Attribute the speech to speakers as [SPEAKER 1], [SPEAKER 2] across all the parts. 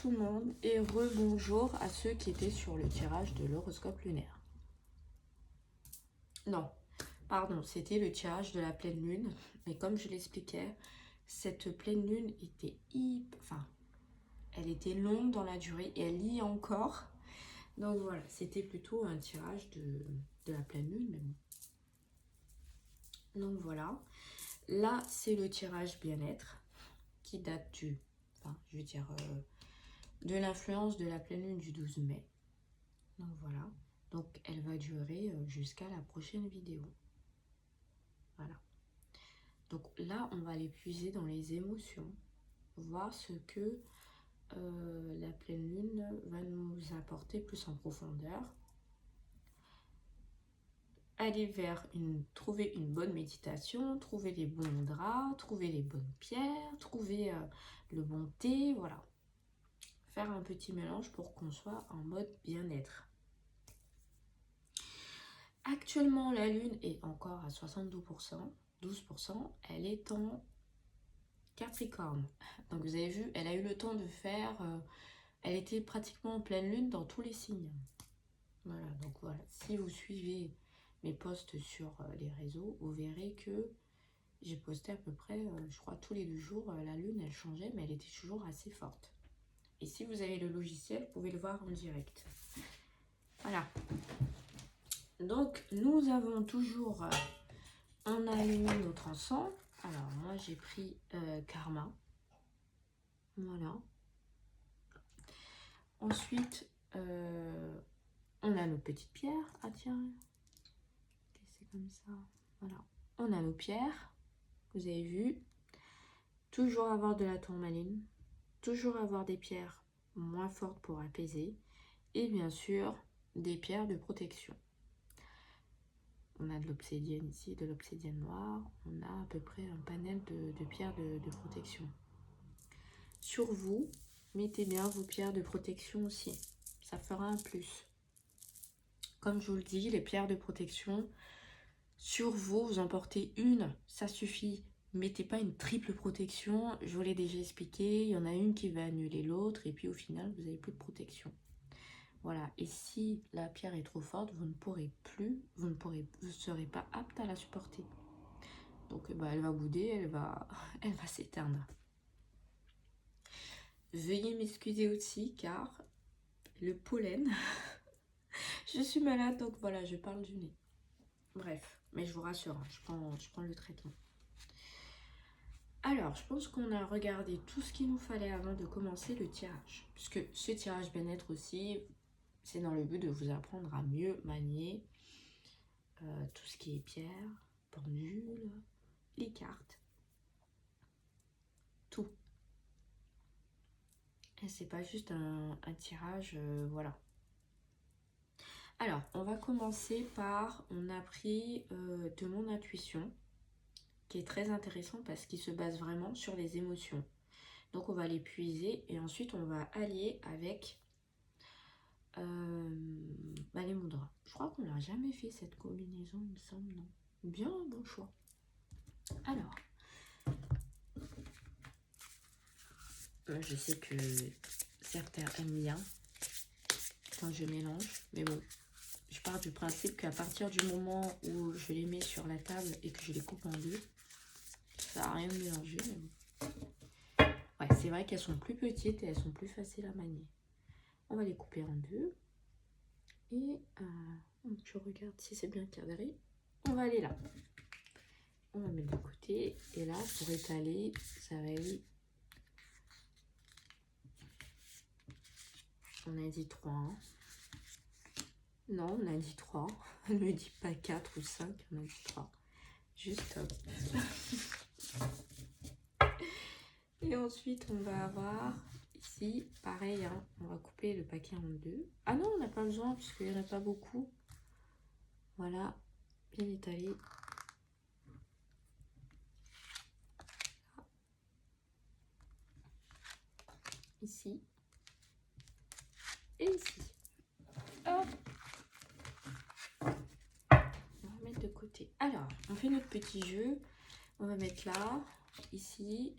[SPEAKER 1] tout le monde et rebonjour à ceux qui étaient sur le tirage de l'horoscope lunaire. Non, pardon, c'était le tirage de la pleine lune. Mais comme je l'expliquais, cette pleine lune était elle était longue dans la durée et elle y est encore. Donc voilà, c'était plutôt un tirage de la pleine lune. Mais bon. Donc voilà, là c'est le tirage bien-être qui date de l'influence de la pleine lune du 12 mai. Donc voilà, donc elle va durer jusqu'à la prochaine vidéo. Voilà. Donc là, on va aller puiser dans les émotions, voir ce que la pleine lune va nous apporter plus en profondeur. Aller vers trouver une bonne méditation, trouver les bons draps, trouver les bonnes pierres, trouver le bon thé, voilà. Faire un petit mélange pour qu'on soit en mode bien-être. Actuellement, la lune est encore à 72%, 12%, elle est en Capricorne. Donc vous avez vu, elle a eu le temps de faire, elle était pratiquement en pleine lune dans tous les signes. Voilà, donc voilà, si vous suivez mes posts sur les réseaux, vous verrez que j'ai posté à peu près, je crois tous les 2 jours, la lune elle changeait, mais elle était toujours assez forte. Et si vous avez le logiciel, vous pouvez le voir en direct. Voilà. Donc nous avons toujours, on a allumé notre encens. Alors moi j'ai pris Karma. Voilà. Ensuite, on a nos petites pierres. Ah tiens, c'est comme ça. Voilà. On a nos pierres. Vous avez vu. Toujours avoir de la tourmaline. Toujours avoir des pierres moins fortes pour apaiser. Et bien sûr, des pierres de protection. On a de l'obsidienne ici, de l'obsidienne noire. On a à peu près un panel de pierres de protection. Sur vous, mettez bien vos pierres de protection aussi. Ça fera un plus. Comme je vous le dis, les pierres de protection, sur vous, vous en portez une, ça suffit. Mettez pas une triple protection, je vous l'ai déjà expliqué. Il y en a une qui va annuler l'autre et puis au final, vous n'avez plus de protection. Voilà, et si la pierre est trop forte, vous ne serez pas apte à la supporter. Donc elle va bouder, elle va s'éteindre. Veuillez m'excuser aussi car le pollen, je suis malade donc voilà, je parle du nez. Bref, mais je vous rassure, hein, je prends le traitement. Alors, je pense qu'on a regardé tout ce qu'il nous fallait avant de commencer le tirage. Puisque ce tirage bien-être aussi, c'est dans le but de vous apprendre à mieux manier tout ce qui est pierre, pendule, les cartes, tout. Et c'est pas juste un tirage, voilà. Alors, on va commencer par, on a pris de mon intuition, qui est très intéressant parce qu'il se base vraiment sur les émotions. Donc, on va les puiser et ensuite, on va allier avec les moudras. Je crois qu'on n'a jamais fait cette combinaison, il me semble, non? Bien, bon choix. Alors, je sais que certains aiment bien quand je mélange, mais bon, je pars du principe qu'à partir du moment où je les mets sur la table et que je les coupe en deux, ça n'a rien de mélangé. Mais bon. Ouais, c'est vrai qu'elles sont plus petites et elles sont plus faciles à manier. On va les couper en deux. Et je regarde si c'est bien cadré. On va aller là. On va mettre de côté. Et là, pour étaler, ça va aller. On a dit 3. Hein. Non, on a dit 3. On ne me dit pas 4 ou 5. On a dit 3. Juste hop. Et ensuite, on va avoir ici, pareil, hein, on va couper le paquet en deux. Ah non, on n'a pas besoin puisqu'il n'y en a pas beaucoup. Voilà, bien étalé. Ici. Et ici. Hop. On va mettre de côté. Alors, on fait notre petit jeu. On va mettre là, ici,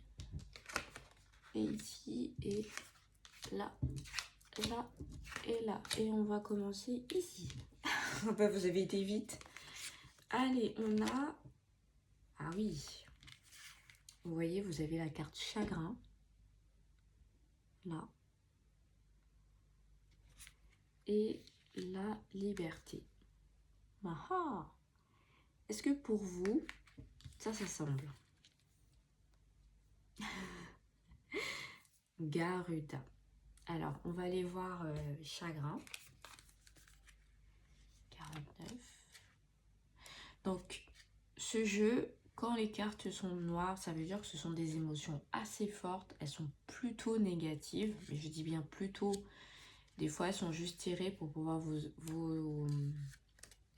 [SPEAKER 1] et ici, et là, là et là. Et on va commencer ici. Bah, vous avez été vite. Allez, on a... Ah oui. Vous voyez, vous avez la carte chagrin. Là. Et la liberté. Ah. Est-ce que pour vous, ça semble Garuda. Alors, on va aller voir chagrin. 49. Donc, ce jeu, quand les cartes sont noires, ça veut dire que ce sont des émotions assez fortes. Elles sont plutôt négatives. Mais je dis bien plutôt. Des fois, elles sont juste tirées pour pouvoir vous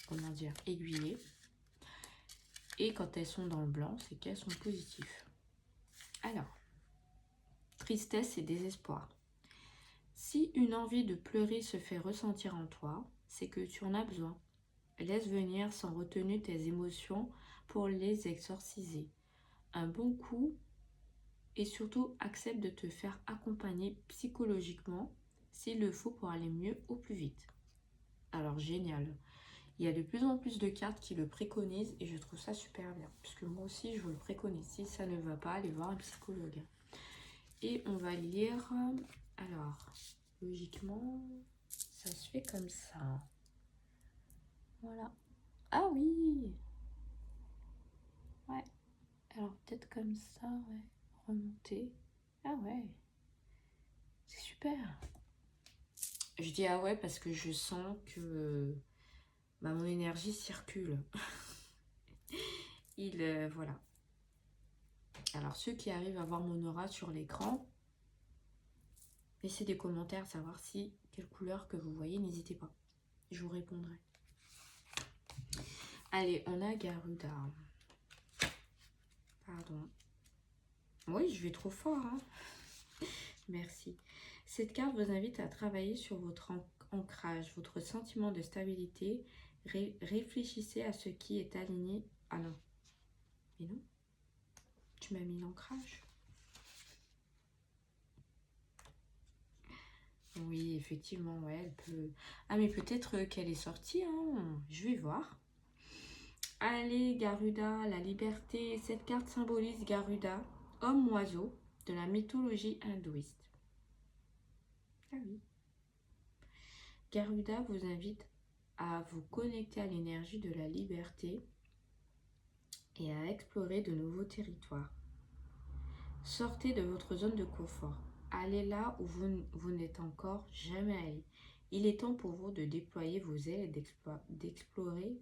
[SPEAKER 1] comment dire, aiguiller. Et quand elles sont dans le blanc, c'est qu'elles sont positives. Alors, tristesse et désespoir. Si une envie de pleurer se fait ressentir en toi, c'est que tu en as besoin. Laisse venir sans retenue tes émotions pour les exorciser. Un bon coup et surtout accepte de te faire accompagner psychologiquement s'il le faut pour aller mieux au plus vite. Alors génial. Il y a de plus en plus de cartes qui le préconisent et je trouve ça super bien. Puisque moi aussi je vous le préconise. Si ça ne va pas, allez voir un psychologue. Et on va lire... Alors, logiquement, ça se fait comme ça. Voilà. Ah oui. Ouais. Alors peut-être comme ça, ouais. Remonter. Ah ouais. C'est super. Je dis ah ouais parce que je sens que mon énergie circule. Voilà. Alors ceux qui arrivent à voir mon aura sur l'écran, laissez des commentaires, savoir si quelle couleur que vous voyez, n'hésitez pas. Je vous répondrai. Allez, on a Garuda. Pardon. Oui, je vais trop fort. Hein. Merci. Cette carte vous invite à travailler sur votre ancrage, votre sentiment de stabilité. Réfléchissez à ce qui est aligné. Ah non. Mais non. Tu m'as mis l'ancrage. Oui, effectivement, ouais, elle peut... Ah, mais peut-être qu'elle est sortie, hein. Je vais voir. Allez, Garuda, la liberté. Cette carte symbolise Garuda, homme-oiseau de la mythologie hindouiste. Ah oui. Garuda vous invite à vous connecter à l'énergie de la liberté et à explorer de nouveaux territoires. Sortez de votre zone de confort. Allez là où vous n'êtes encore jamais allé. Il est temps pour vous de déployer vos ailes et d'explorer,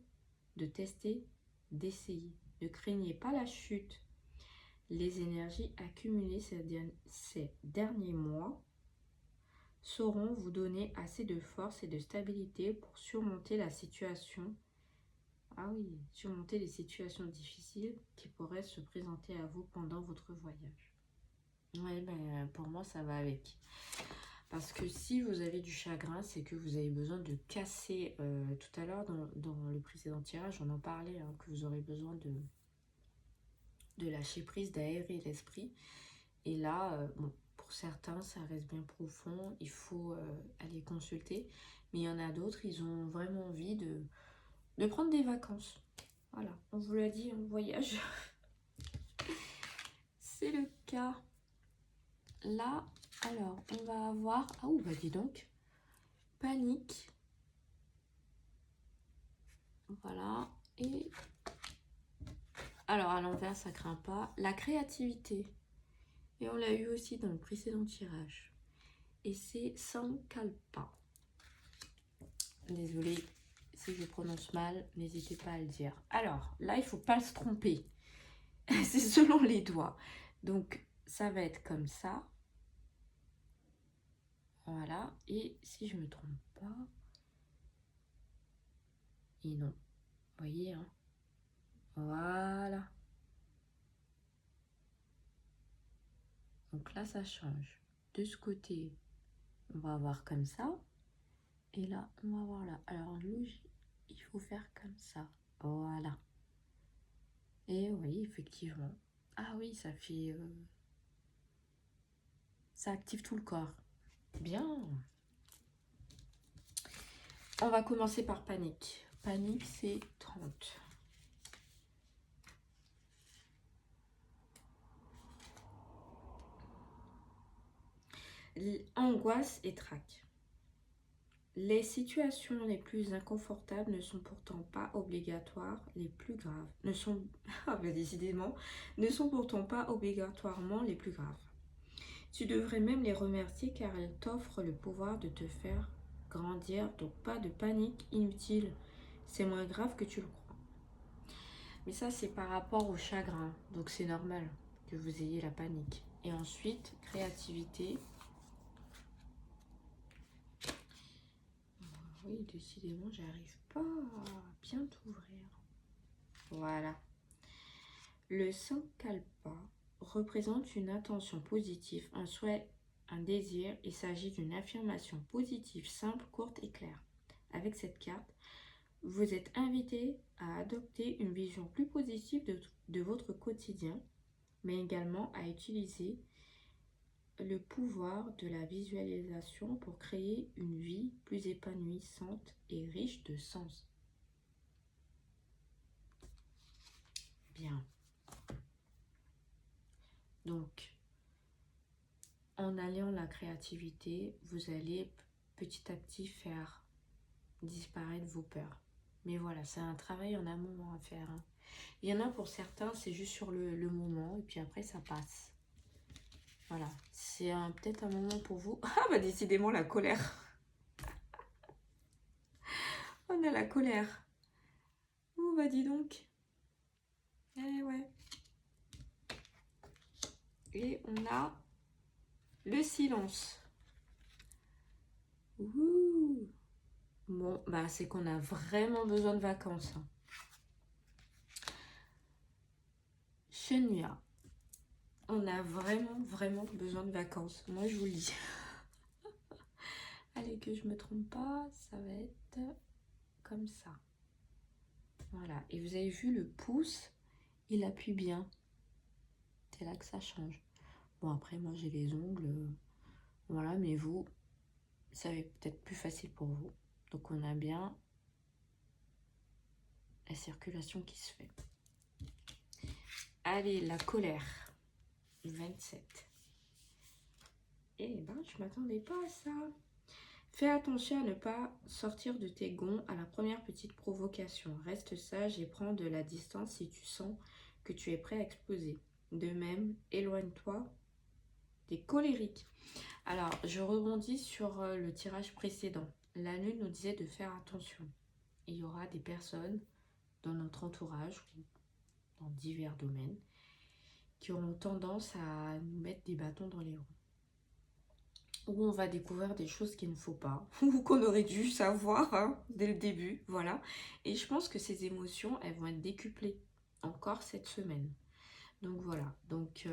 [SPEAKER 1] de tester, d'essayer. Ne craignez pas la chute. Les énergies accumulées ces derniers mois sauront vous donner assez de force et de stabilité pour surmonter la situation. Ah oui, surmonter les situations difficiles qui pourraient se présenter à vous pendant votre voyage. Oui, ben, pour moi, ça va avec. Parce que si vous avez du chagrin, c'est que vous avez besoin de casser. Tout à l'heure, dans le précédent tirage, on en parlait, hein, que vous aurez besoin de lâcher prise, d'aérer l'esprit. Et là, bon, pour certains, ça reste bien profond. Il faut aller consulter. Mais il y en a d'autres, ils ont vraiment envie de prendre des vacances. Voilà, on vous l'a dit, on voyage. C'est le cas. Là, alors, on va avoir... Ah, bah dis donc. Panique. Voilà. Et... Alors, à l'envers, ça craint pas. La créativité. Et on l'a eu aussi dans le précédent tirage. Et c'est Sankalpa. Désolée si je prononce mal, n'hésitez pas à le dire. Alors, là, il ne faut pas se tromper. C'est selon les doigts. Donc, ça va être comme ça. Voilà. Et si je ne me trompe pas... Et non. Vous voyez, hein. Voilà. Donc là, ça change. De ce côté, on va avoir comme ça. Et là, on va voir là. Alors, logique, il faut faire comme ça. Voilà. Et oui, effectivement. Ah oui, ça fait... ça active tout le corps. Bien. On va commencer par panique. Panique, c'est 30. Angoisse et trac. Les situations les plus inconfortables ne sont pourtant pas obligatoires les plus graves. Décidément, ne sont pourtant pas obligatoirement les plus graves. Tu devrais même les remercier car elles t'offrent le pouvoir de te faire grandir, donc pas de panique inutile. C'est moins grave que tu le crois. Mais ça, c'est par rapport au chagrin, donc c'est normal que vous ayez la panique. Et ensuite, créativité. Oui, décidément, j'arrive pas à bien t'ouvrir. Voilà. Le Sankalpa représente une intention positive, un souhait, un désir. Il s'agit d'une affirmation positive, simple, courte et claire. Avec cette carte, vous êtes invité à adopter une vision plus positive de votre quotidien, mais également à utiliser le pouvoir de la visualisation pour créer une vie plus épanouissante et riche de sens. Bien. Donc, en alliant la créativité, vous allez petit à petit faire disparaître vos peurs. Mais voilà, c'est un travail en amont à faire. Hein. Il y en a pour certains, c'est juste sur le moment, et puis après, ça passe. Voilà, c'est peut-être un moment pour vous. Ah bah décidément, la colère. On a la colère. Oh bah dis donc. Eh ouais. Et on a le silence. Ouh. Bon, bah c'est qu'on a vraiment besoin de vacances. Hein. Chenya. On a vraiment besoin de vacances. Moi, je vous le dis. Allez, que je me trompe pas, ça va être comme ça. Voilà. Et vous avez vu le pouce, il appuie bien. C'est là que ça change. Bon, après, moi, j'ai les ongles. Voilà, mais vous, ça va être peut-être plus facile pour vous. Donc, on a bien la circulation qui se fait. Allez, la colère. 27. Eh ben, je m'attendais pas à ça. Fais attention à ne pas sortir de tes gonds à la première petite provocation. Reste sage et prends de la distance si tu sens que tu es prêt à exploser. De même, éloigne-toi des colériques. Alors, je rebondis sur le tirage précédent. La lune nous disait de faire attention. Il y aura des personnes dans notre entourage, ou dans divers domaines, qui auront tendance à nous mettre des bâtons dans les roues. Où on va découvrir des choses qu'il ne faut pas, ou qu'on aurait dû savoir hein, dès le début, voilà. Et je pense que ces émotions, elles vont être décuplées encore cette semaine. Donc voilà, donc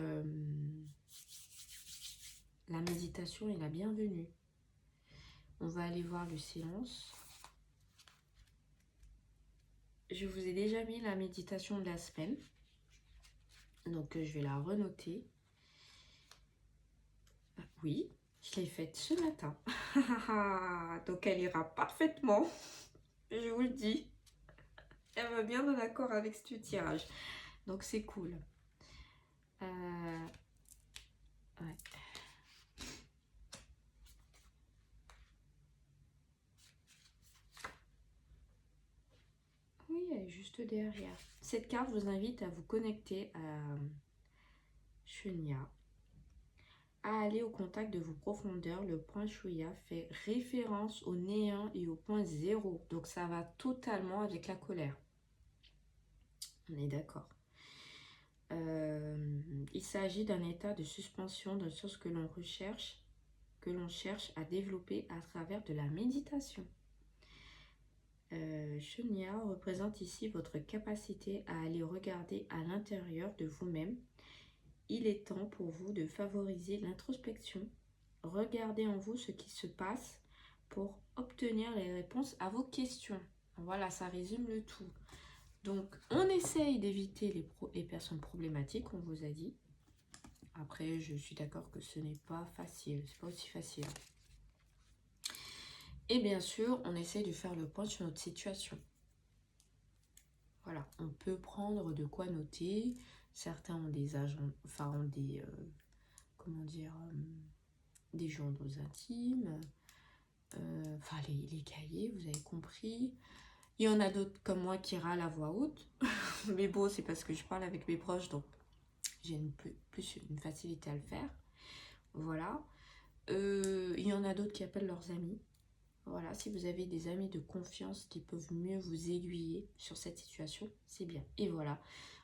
[SPEAKER 1] la méditation est la bienvenue. On va aller voir le silence. Je vous ai déjà mis la méditation de la semaine. Donc je vais la renoter. Oui, je l'ai faite ce matin. Donc elle ira parfaitement. Je vous le dis. Elle va bien en accord avec ce tirage. Donc c'est cool. Ouais. Oui, elle est juste derrière. Cette carte vous invite à vous connecter à Chenya, à aller au contact de vos profondeurs. Le point Shuya fait référence au néant et au point zéro. Donc ça va totalement avec la colère. On est d'accord. Il s'agit d'un état de suspension, de choses que l'on recherche, que l'on cherche à développer à travers de la méditation. Chenya représente ici votre capacité à aller regarder à l'intérieur de vous-même. Il est temps pour vous de favoriser l'introspection. Regardez en vous ce qui se passe pour obtenir les réponses à vos questions. Voilà, ça résume le tout. Donc, on essaye d'éviter les personnes problématiques, on vous a dit. Après, je suis d'accord que ce n'est pas facile, c'est pas aussi facile. Et bien sûr, on essaie de faire le point sur notre situation. Voilà, on peut prendre de quoi noter. Certains ont des agents, enfin ont des, comment dire, des journaux intimes, enfin les cahiers, vous avez compris. Il y en a d'autres comme moi qui râlent à voix haute, mais bon, c'est parce que je parle avec mes proches, donc j'ai plus une facilité à le faire. Voilà. Il y en a d'autres qui appellent leurs amis. Voilà, si vous avez des amis de confiance qui peuvent mieux vous aiguiller sur cette situation, c'est bien. Et voilà.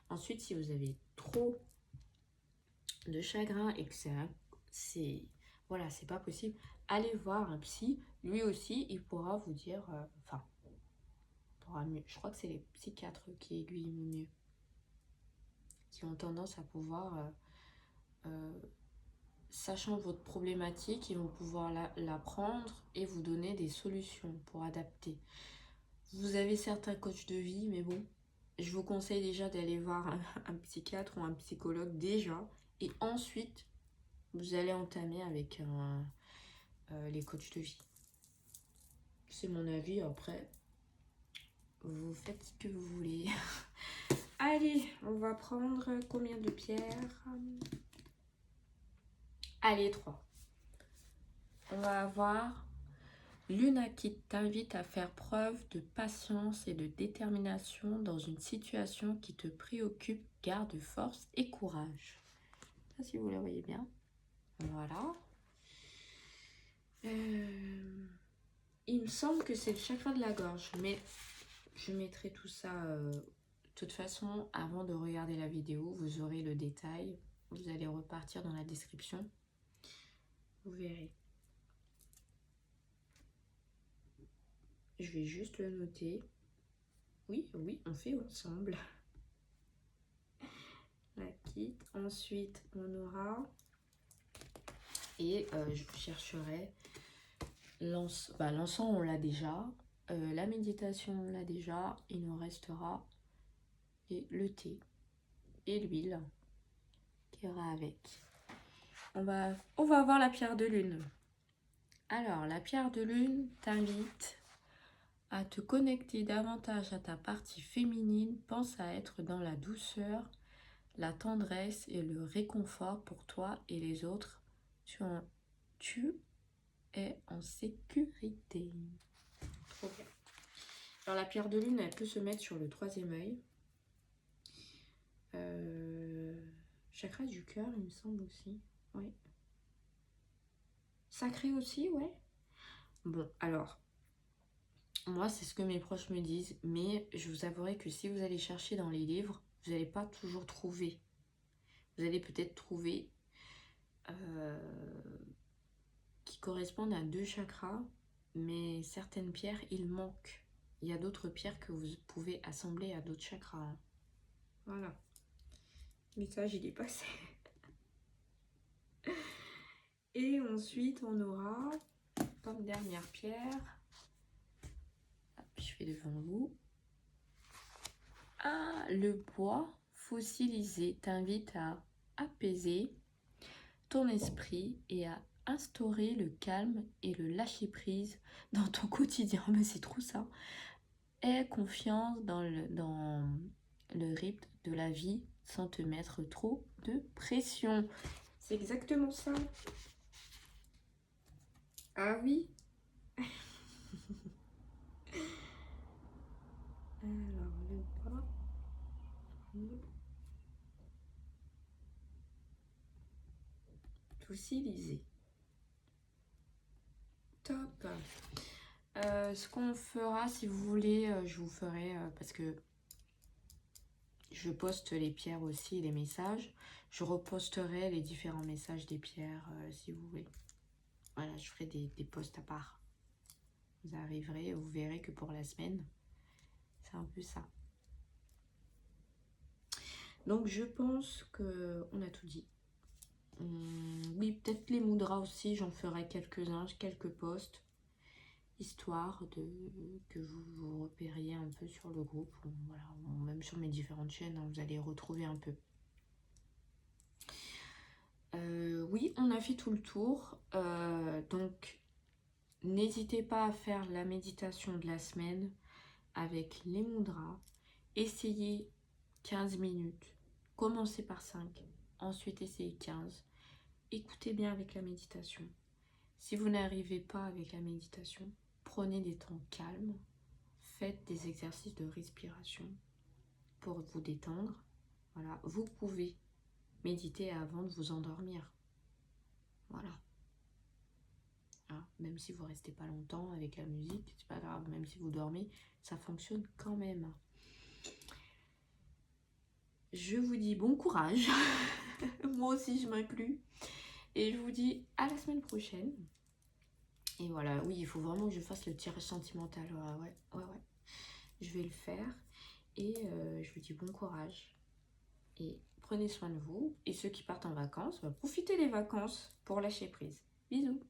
[SPEAKER 1] Ensuite, si vous avez trop de chagrin et que c'est voilà, c'est pas possible, allez voir un psy. Lui aussi, il pourra vous dire, enfin, pourra mieux. Je crois que c'est les psychiatres qui aiguillent mieux, qui ont tendance à pouvoir, sachant votre problématique, ils vont pouvoir la prendre et vous donner des solutions pour adapter. Vous avez certains coachs de vie, mais bon, je vous conseille déjà d'aller voir un psychiatre ou un psychologue déjà, et ensuite, vous allez entamer avec les coachs de vie. C'est mon avis, après, vous faites ce que vous voulez. Allez, on va prendre combien de pierres? Allez, 3. On va avoir Luna qui t'invite à faire preuve de patience et de détermination dans une situation qui te préoccupe. Garde force et courage. Ça, si vous la voyez bien. Voilà. Il me semble que c'est le chakra de la gorge, mais je mettrai tout ça. De toute façon, avant de regarder la vidéo, vous aurez le détail. Vous allez repartir dans la description. Vous verrez. Je vais juste le noter. Oui, on fait ensemble. La kit. Ensuite, on aura... Et je chercherai l'encens. L'encens, on l'a déjà. La méditation, on l'a déjà. Il nous restera le thé et l'huile qui ira avec. On va voir la pierre de lune. Alors, la pierre de lune t'invite à te connecter davantage à ta partie féminine. Pense à être dans la douceur, la tendresse et le réconfort pour toi et les autres. Tu es en sécurité. Trop bien. Alors la pierre de lune, elle peut se mettre sur le 3e œil. Chakra du cœur, il me semble aussi. Oui. Sacré aussi, ouais. Bon, alors, moi, c'est ce que mes proches me disent, mais je vous avouerai que si vous allez chercher dans les livres, vous n'allez pas toujours trouver. Vous allez peut-être trouver qui correspondent à 2 chakras, mais certaines pierres, il manque. Il y a d'autres pierres que vous pouvez assembler à d'autres chakras. Voilà. Le message, il est passé. Et ensuite, on aura, comme dernière pierre, je fais devant vous, le bois fossilisé t'invite à apaiser ton esprit et à instaurer le calme et le lâcher-prise dans ton quotidien. Mais c'est trop ça. Aie confiance dans le rythme de la vie sans te mettre trop de pression. C'est exactement ça. Ah oui. Alors, le bois. Fossilisé. Top. Ce qu'on fera, si vous voulez, je vous ferai, parce que je poste les pierres aussi, les messages. Je reposterai les différents messages des pierres, si vous voulez. Voilà, je ferai des posts à part. Vous arriverez, vous verrez que pour la semaine, c'est un peu ça. Donc, je pense qu'on a tout dit. Oui, peut-être les mudras aussi, j'en ferai quelques-uns, quelques posts, histoire que vous vous repériez un peu sur le groupe, voilà, même sur mes différentes chaînes, hein, vous allez retrouver un peu. Oui, on a fait tout le tour, donc N'hésitez pas à faire la méditation de la semaine avec les mudras. Essayez 15 minutes. Commencez par 5. Ensuite, essayez 15. Écoutez bien avec la méditation. Si vous n'arrivez pas avec la méditation, prenez des temps calmes. Faites des exercices de respiration pour vous détendre. Voilà, vous pouvez méditer avant de vous endormir. Voilà. Hein, même si vous restez pas longtemps avec la musique, c'est pas grave. Même si vous dormez, ça fonctionne quand même. Je vous dis bon courage. Moi aussi, je m'inclus. Et je vous dis à la semaine prochaine. Et voilà, oui, il faut vraiment que je fasse le tirage sentimental. Ouais. Je vais le faire. Et je vous dis bon courage. Et prenez soin de vous. Et ceux qui partent en vacances, profitez des vacances pour lâcher prise. Bisous.